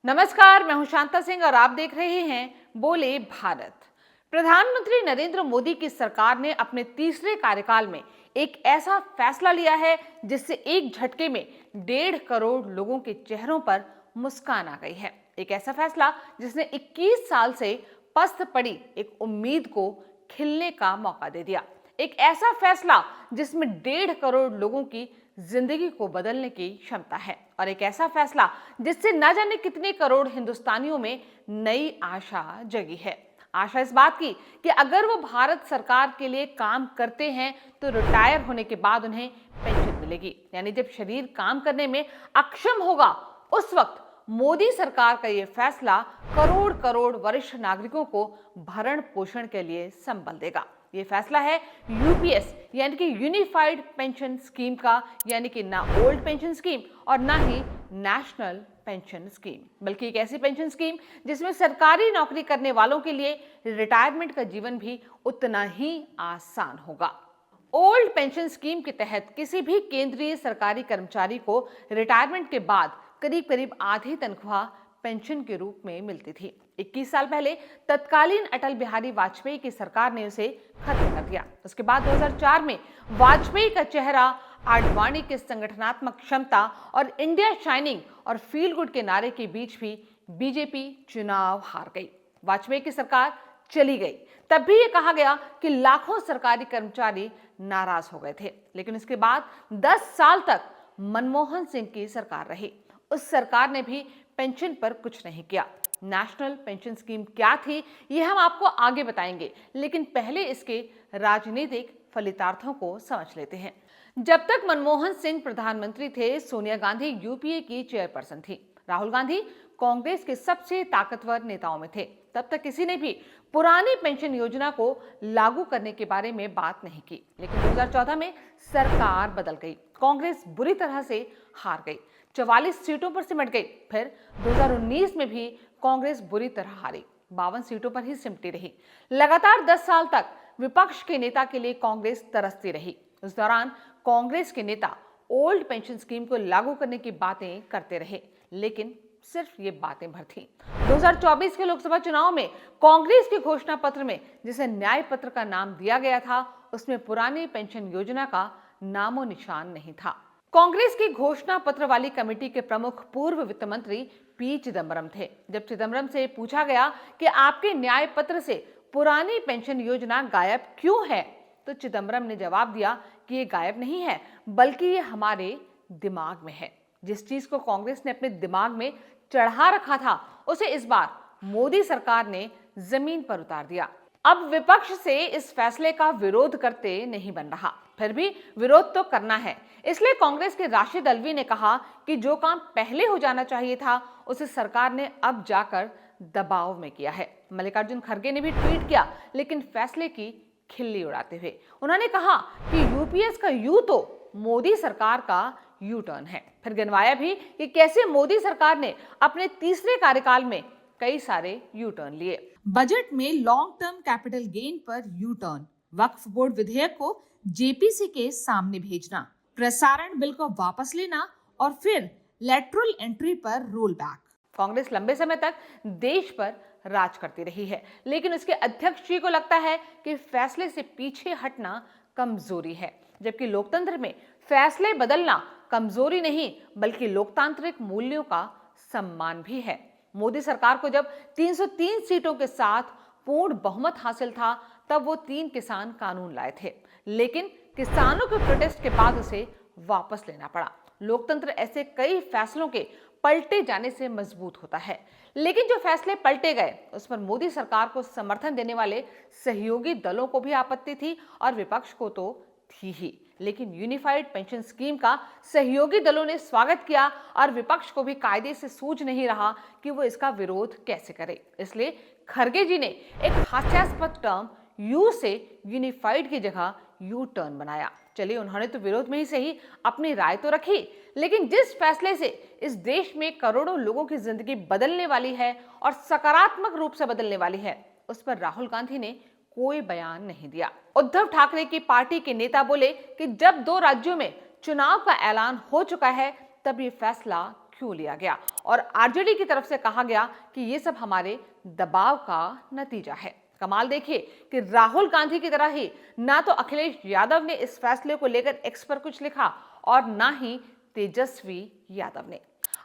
नमस्कार, मैं हूं शांता सिंह और आप देख रहे हैं बोले भारत। प्रधानमंत्री नरेंद्र मोदी की सरकार ने अपने तीसरे कार्यकाल में एक ऐसा फैसला लिया है जिससे एक झटके में 1.5 करोड़ लोगों के चेहरों पर मुस्कान आ गई है। एक ऐसा फैसला जिसने 21 साल से पस्त पड़ी एक उम्मीद को खिलने का मौका दे दिया। एक ऐसा फैसला जिसमें 1.5 करोड़ लोगों की जिंदगी को बदलने की क्षमता है और एक ऐसा फैसला जिससे न जाने कितने करोड़ हिंदुस्तानियों में नई आशा जगी है। आशा इस बात की कि अगर वो भारत सरकार के लिए काम करते हैं तो रिटायर होने के बाद उन्हें पेंशन मिलेगी, यानी जब शरीर काम करने में अक्षम होगा उस वक्त मोदी सरकार का ये फैसला करोड़ करोड़ वरिष्ठ नागरिकों को भरण पोषण के लिए संबल देगा। ये फैसला है यूपीएस यानी कि यूनिफाइड पेंशन स्कीम का, यानी कि ना ओल्ड पेंशन स्कीम और ना ही नेशनल पेंशन स्कीम, बल्कि एक ऐसी पेंशन स्कीम जिसमें सरकारी नौकरी करने वालों के लिए रिटायरमेंट का जीवन भी उतना ही आसान होगा। ओल्ड पेंशन स्कीम के तहत किसी भी केंद्रीय सरकारी कर्मचारी को रिटायरमेंट के बाद करीब करीब आधी तनख्वाह पेंशन के रूप में मिलती थी। 21 साल पहले तत्कालीन अटल बिहारी वाजपेयी की सरकार ने उसे खत्म कर दिया। उसके बाद 2004 में वाजपेयी का चेहरा, आडवाणी के संगठनात्मक क्षमता और इंडिया शाइनिंग और फील गुड के नारे के बीच भी बीजेपी चुनाव हार गई। वाजपेयी की सरकार चली गई। तब भी ये कहा गया कि लाखों सरकारी कर्मचारी नाराज हो गए थे, लेकिन इसके बाद 10 साल तक मनमोहन सिंह की सरकार रही। उस सरकार ने भी पेंशन पर कुछ नहीं किया। नेशनल पेंशन स्कीम क्या थी ये हम आपको आगे बताएंगे, लेकिन पहले इसके राजनीतिक फलितार्थों को समझ लेते हैं। जब तक मनमोहन सिंह प्रधानमंत्री थे, सोनिया गांधी यूपीए की चेयरपर्सन थी, राहुल गांधी कांग्रेस के सबसे ताकतवर नेताओं में थे। तब तक किसी ने भी पुरानी पेंशन योजना को लागू करने के बारे में बात नहीं की, लेकिन 2014 में सरकार बदल गई। कांग्रेस बुरी तरह से हार गई, 44 सीटों पर सिमट गई। फिर 2019 में भी कांग्रेस बुरी तरह हारी, 52 सीटों पर ही सिमटी रही। लगातार 10 साल तक विपक्ष के नेता के लिए कांग्रेस तरसती रही। उस दौरान कांग्रेस के नेता ओल्ड पेंशन स्कीम को लागू करने की बातें करते रहे, लेकिन सिर्फ ये बातें भर थीं। 2024 के लोकसभा चुनाव में कांग्रेस के घोषणा पत्र में, जिसे न्याय पत्र का नाम दिया गया था, उसमें पुरानी पेंशन योजना का नामो निशान नहीं था। कांग्रेस की घोषणा पत्र वाली कमेटी के प्रमुख पूर्व वित्त मंत्री पी चिदम्बरम थे। जब चिदम्बरम से पूछा गया कि आपके न्याय पत्र से पुरानी पेंशन योजना गायब क्यों है, तो चिदम्बरम ने जवाब दिया कि ये गायब नहीं है, बल्कि ये हमारे दिमाग में है। जिस चीज को कांग्रेस ने अपने दिमाग में चढ़ा रखा था, उसे इस बार मोदी सरकार ने जमीन पर उतार दिया। अब विपक्ष से इस फैसले का विरोध करते नहीं बन रहा, फिर भी विरोध तो करना है। इसलिए कांग्रेस के राशिद अल्वी ने कहा कि जो काम पहले हो जाना चाहिए था उसे सरकार ने अब जाकर दबाव में किया है। मल्लिकार्जुन खड़गे ने भी ट्वीट किया, लेकिन फैसले की खिल्ली उड़ाते हुए उन्होंने कहा कि यूपीएस का यू तो मोदी सरकार का यू टर्न है। फिर गिनवाया भी कि कैसे मोदी सरकार ने अपने तीसरे कार्यकाल में कई सारे यू टर्न लिए। बजट में लॉन्ग टर्म कैपिटल गेन पर यू टर्न, वक्फ बोर्ड विधेयक को जेपीसी के सामने भेजना, प्रसारण बिल को वापस लेना और फिर लेटरल एंट्री पर रोल बैक। कांग्रेस लंबे समय तक देश पर राज करती रही है, लेकिन उसके अध्यक्ष जी को लगता है कि फैसले से पीछे हटना कमजोरी है, जबकि लोकतंत्र में फैसले बदलना कमजोरी नहीं बल्कि लोकतांत्रिक मूल्यों का सम्मान भी है। मोदी सरकार को जब 303 सीटों के साथ पूर्ण बहुमत हासिल था, तब वो 3 किसान कानून लाए थे, लेकिन किसानों के प्रोटेस्ट के बाद उसे वापस लेना पड़ा। लोकतंत्र ऐसे कई फैसलों के पलटे जाने से मजबूत होता है, लेकिन जो फैसले पलटे गए उस पर मोदी सरकार को समर्थन देने वाले सहयोगी दलों को भी आपत्ति थी और विपक्ष को तो थी ही। लेकिन यूनिफाइड पेंशन स्कीम का सहयोगी दलों ने स्वागत किया और विपक्ष को भी कायदे से सूझ नहीं रहा कि वो इसका विरोध कैसे करे। इसलिए खड़गे जी ने एक हास्यास्पद टर्म यू से यूनिफाइड की जगह यू टर्न बनाया। चलिए, उन्होंने तो विरोध में ही सही अपनी राय तो रखी, लेकिन जिस फैसले से इस देश में करोड़ों लोगों की जिंदगी बदलने वाली है और सकारात्मक रूप से बदलने वाली है, उस पर राहुल गांधी ने कोई बयान नहीं दिया। उद्धव ठाकरे की पार्टी के नेता बोले कि जब 2 राज्यों में चुनाव का ऐलान हो चुका है, तब ये फैसला क्यों लिया गया और आरजेडी की तरफ से कहा गया कि ये सब हमारे दबाव का नतीजा है। कमाल देखिए कि राहुल गांधी की तरह ही ना तो अखिलेश यादव ने इस फैसले को लेकर एक्स पर कुछ लिखा और ना ही तेजस्वी यादव ने।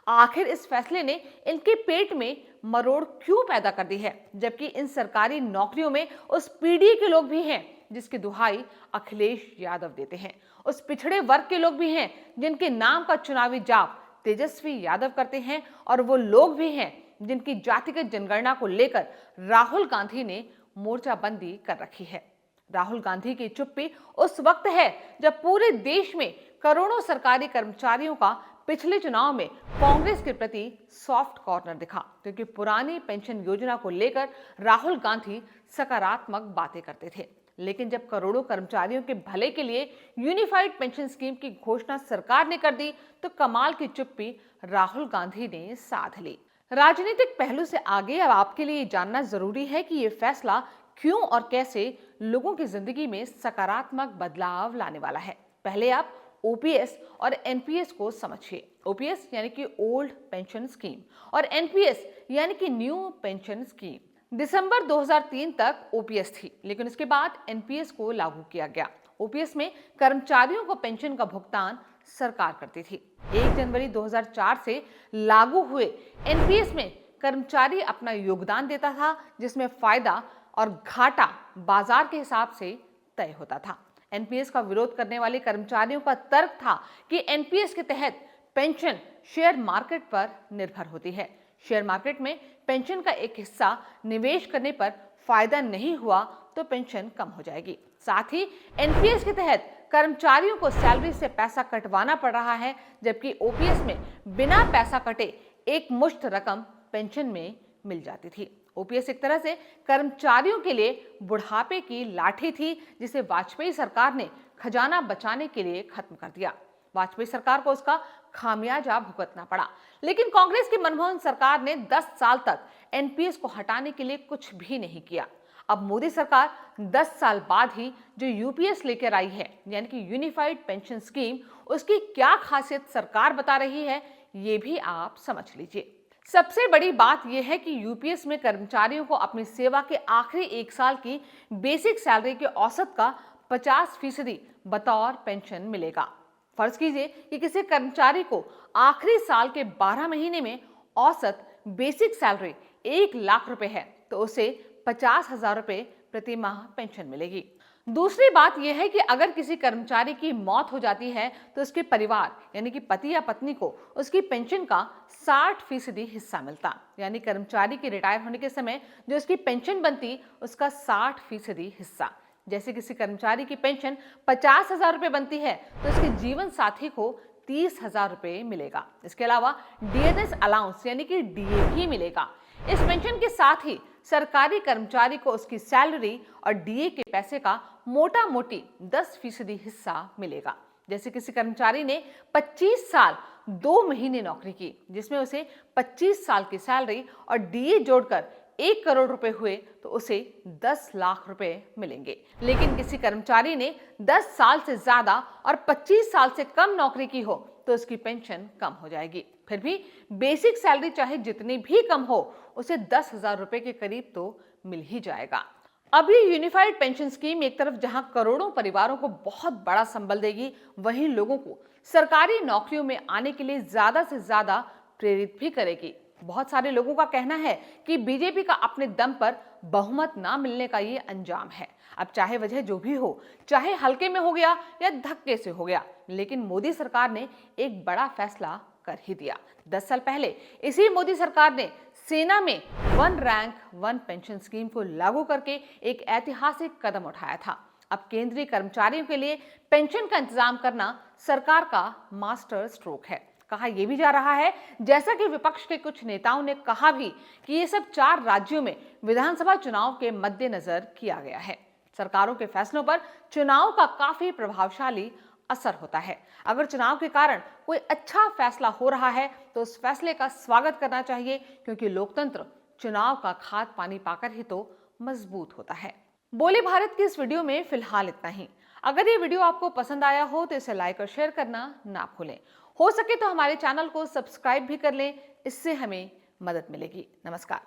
आखिर इस फैसले ने इनके पेट में मरोड़ क्यों पैदा कर दी है, जबकि इन सरकारी नौकरियों में उस पीढ़ी के लोग भी हैं जिसकी दुहाई अखिलेश यादव देते हैं, उस पिछड़े वर्ग के लोग भी हैं जिनके नाम का चुनावी जाप तेजस्वी यादव करते हैं, और वो लोग भी हैं जिनकी जातिगत जनगणना को लेकर राहुल गांधी ने मोर्चाबंदी कर रखी है। राहुल गांधी की चुप्पी उस वक्त है जब पूरे देश में करोड़ों सरकारी कर्मचारियों का पिछले चुनाव में कांग्रेस के प्रति सॉफ्ट कॉर्नर दिखा, क्योंकि पुरानी पेंशन योजना को लेकर राहुल गांधी सकारात्मक बातें करते थे। लेकिन जब करोड़ों कर्मचारियों के भले के लिए यूनिफाइड पेंशन स्कीम की घोषणा सरकार ने कर दी तो कमाल की चुप्पी राहुल गांधी ने साध ली। राजनीतिक पहलू से आगे अब आपके लिए जानना जरूरी है कि ये फैसला क्यों और कैसे लोगों की जिंदगी में सकारात्मक बदलाव लाने वाला है। पहले आप ओपीएस और एनपीएस को समझिए। ओपीएस यानी कि ओल्ड पेंशन स्कीम और एनपीएस यानी कि न्यू पेंशन स्कीम। दिसंबर 2003 तक ओपीएस थी, लेकिन उसके बाद एनपीएस को लागू किया गया। ओपीएस में कर्मचारियों को पेंशन का भुगतान सरकार करती थी। 1 जनवरी 2004 से लागू हुए एनपीएस में कर्मचारी अपना योगदान देता था, जिसमें फायदा और घाटा बाजार के हिसाब से तय होता था। एनपीएस का विरोध करने वाले कर्मचारियों का तर्क था कि एनपीएस के तहत पेंशन शेयर मार्केट पर निर्भर होती है। शेयर मार्केट में पेंशन का एक हिस्सा निवेश करने पर फायदा नहीं हुआ तो पेंशन कम हो जाएगी। साथ ही एनपीएस के तहत कर्मचारियों को सैलरी से पैसा कटवाना पड़ रहा है, जबकि ओपीएस में बिना पैसा कटे एक मुश्त रकम पेंशन में मिल जाती थी। ओपीएस एक तरह से कर्मचारियों के लिए बुढ़ापे की लाठी थी, जिसे वाजपेयी सरकार ने खजाना बचाने के लिए खत्म कर दिया। वाजपेयी सरकार को उसका खामियाजा भुगतना पड़ा, लेकिन कांग्रेस की मनमोहन सरकार ने 10 साल तक एनपीएस को हटाने के लिए कुछ भी नहीं किया। अब मोदी सरकार 10 साल बाद ही जो यूपीएस लेकर आई है, यानी कि यूनिफाइड पेंशन स्कीम, उसकी क्या खासियत सरकार बता रही है, ये भी आप समझ लीजिए। सबसे बड़ी बात यह है कि यूपीएस में कर्मचारियों को अपनी सेवा के आखिरी 1 साल की बेसिक सैलरी के औसत का 50% बतौर पेंशन मिलेगा। फर्ज कीजिए कि किसी कर्मचारी को आखिरी साल के 12 महीने में औसत बेसिक सैलरी 1 लाख रुपए है, तो उसे 50,000 रुपए प्रति माह पेंशन मिलेगी। दूसरी बात यह है कि अगर किसी कर्मचारी की मौत हो जाती है तो उसके परिवार यानी कि पति या पत्नी को उसकी पेंशन का 60% हिस्सा मिलता, यानी कर्मचारी के रिटायर होने के समय जो उसकी पेंशन बनती उसका 60% हिस्सा। जैसे किसी कर्मचारी की पेंशन 50,000 रुपए बनती है तो उसके जीवन साथी को 30,000 रुपए मिलेगा। इसके अलावा डीएनएस अलाउंस यानी कि डीए भी मिलेगा। इस पेंशन के साथ ही सरकारी कर्मचारी को उसकी सैलरी और डीए के पैसे का मोटा मोटी 10% हिस्सा मिलेगा। जैसे किसी कर्मचारी ने 25 साल 2 महीने नौकरी की, जिसमें उसे 25 साल की सैलरी और डीए जोड़कर 1 करोड़ रुपए हुए, तो उसे 10 लाख रुपए मिलेंगे। लेकिन किसी कर्मचारी ने 10 साल से ज्यादा और 25 साल से कम नौकरी की हो तो उसकी पेंशन कम हो जाएगी। फिर भी बेसिक सैलरी चाहे जितनी भी कम हो, उसे 10,000 रुपए के करीब तो मिल ही जाएगा। अब ये यूनिफाइड पेंशन स्कीम एक तरफ जहां करोड़ों परिवारों को बहुत बड़ा संबल देगी, वहीं लोगों को सरकारी नौकरियों में आने के लिए ज्यादा से ज्यादा प्रेरित भी करेगी। बहुत सारे लोगों का कहना है कि बीजेपी का अपने दम पर बहुमत ना मिलने का ये अंजाम है। अब चाहे वजह जो भी हो, चाहे हल्के में हो गया या धक्के से हो गया, लेकिन मोदी सरकार ने एक बड़ा फैसला कर ही दिया। 10 साल पहले इसी मोदी सरकार ने सेना में 1 रैंक 1 पेंशन स्कीम को लागू करके एक ऐतिहासिक कदम उठाया था। अब केंद्रीय कर्मचारियों के लिए पेंशन का इंतजाम करना सरकार का मास्टर स्ट्रोक है। कहा यह भी जा रहा है, जैसा कि विपक्ष के कुछ नेताओं ने कहा भी, कि ये सब 4 राज्यों में विधानसभा चुनाव के मद्देनजर किया गया है। सरकारों के फैसलों पर चुनाव का काफी प्रभावशाली असर होता है। अगर चुनाव के कारण कोई अच्छा फैसला हो रहा है तो उस फैसले का स्वागत करना चाहिए, क्योंकि लोकतंत्र चुनाव का खाद पानी पाकर ही तो मजबूत होता है। बोले भारत की इस वीडियो में फिलहाल इतना ही। अगर ये वीडियो आपको पसंद आया हो तो इसे लाइक और शेयर करना ना भूलें। हो सके तो हमारे चैनल को सब्सक्राइब भी कर लें, इससे हमें मदद मिलेगी। नमस्कार।